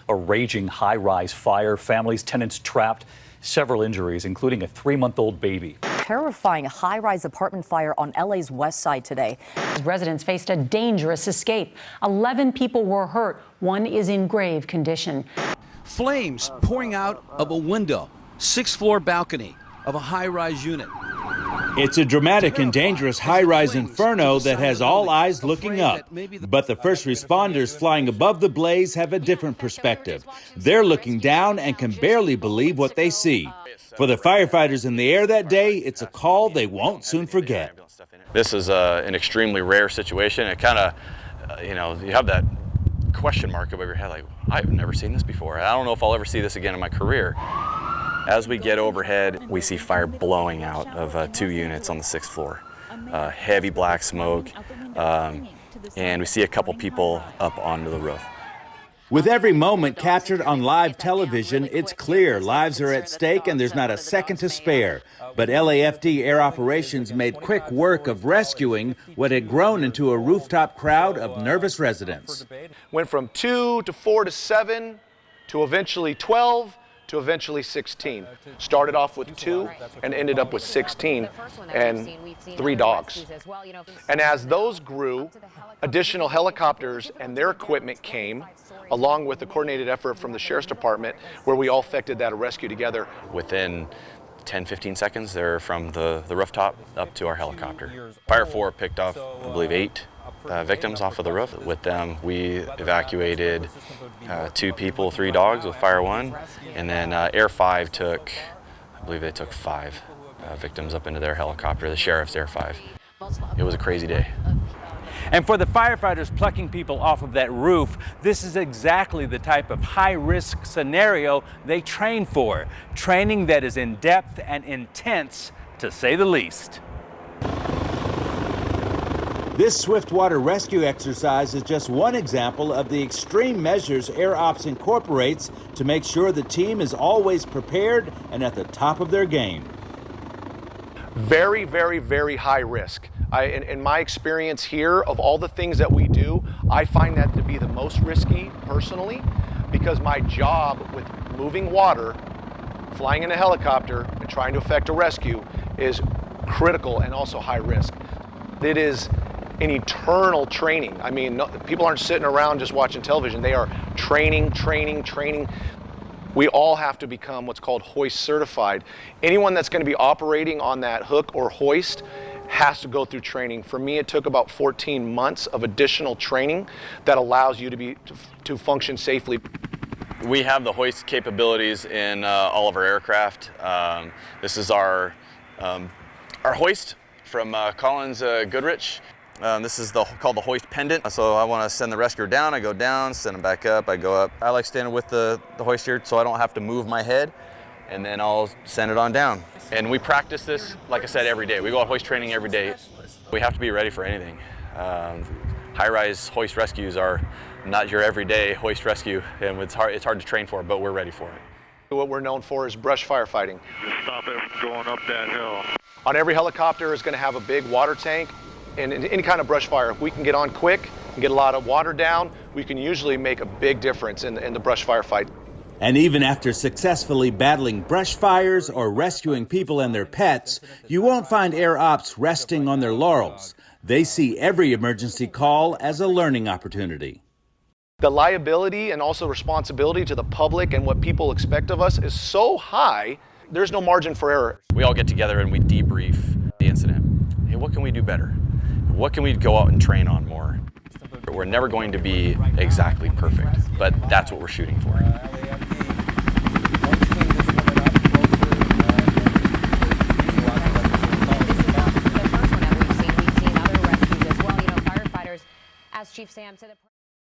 A raging high-rise fire, families, tenants trapped, several injuries, including a 3-month-old baby. Terrifying high-rise apartment fire on LA's west side today. Residents faced a dangerous escape. 11 people were hurt. One is in grave condition. Flames pouring out of a window, 6th-floor balcony of a high-rise unit. It's a dramatic and dangerous high-rise inferno that has all eyes looking up. But the first responders flying above the blaze have a different perspective. They're looking down and can barely believe what they see. For the firefighters in the air that day, it's a call they won't soon forget. This is an extremely rare situation. It kind of, you have that question mark over your head, like, I've never seen this before. I don't know if I'll ever see this again in my career. As we get overhead, we see fire blowing out of 2 units on the 6th floor. Heavy black smoke, and we see a couple people up onto the roof. With every moment captured on live television, it's clear lives are at stake and there's not a second to spare. But LAFD Air Operations made quick work of rescuing what had grown into a rooftop crowd of nervous residents. Went from 2 to 4 to 7 to eventually 12 to eventually 16. Started off with 2 and ended up with 16 and 3 dogs. And as those grew, additional helicopters and their equipment came, along with a coordinated effort from the Sheriff's Department, where we all effected that rescue together. Within 10-15 seconds, they're from the rooftop up to our helicopter. Fire 4 picked off, I believe, 8 victims off of the roof. With them, we evacuated 2 people, 3 dogs with Fire 1, and then Air 5 took, I believe they took 5 victims up into their helicopter, the Sheriff's Air 5. It was a crazy day. And for the firefighters plucking people off of that roof, this is exactly the type of high-risk scenario they train for. Training that is in-depth and intense, to say the least. This swiftwater rescue exercise is just one example of the extreme measures Air Ops incorporates to make sure the team is always prepared and at the top of their game. Very, very, very high risk. In my experience here, of all the things that we do, I find that to be the most risky personally, because my job with moving water, flying in a helicopter, and trying to effect a rescue is critical and also high risk. It is an eternal training. I mean, people aren't sitting around just watching television. They are training. We all have to become what's called hoist certified. Anyone that's going to be operating on that hook or hoist has to go through training. For me, it took about 14 months of additional training that allows you to function safely. We have the hoist capabilities in all of our aircraft. This is our hoist from Collins Goodrich. This is called the hoist pendant. So I want to send the rescuer down, I go down, send them back up, I go up. I like standing with the hoist here so I don't have to move my head, and then I'll send it on down. And we practice this, like I said, every day. We go on hoist training every day. We have to be ready for anything. High-rise hoist rescues are not your everyday hoist rescue, and it's hard to train for, but we're ready for it. What we're known for is brush firefighting. Just stop it from going up that hill. On every helicopter is going to have a big water tank, and in any kind of brush fire, if we can get on quick and get a lot of water down, we can usually make a big difference in the brush firefight. And even after successfully battling brush fires or rescuing people and their pets, you won't find Air Ops resting on their laurels. They see every emergency call as a learning opportunity. The liability and also responsibility to the public and what people expect of us is so high, there's no margin for error. We all get together and we debrief the incident. Hey, what can we do better? What can we go out and train on more? We're never going to be exactly perfect, but that's what we're shooting for. Chief Sam said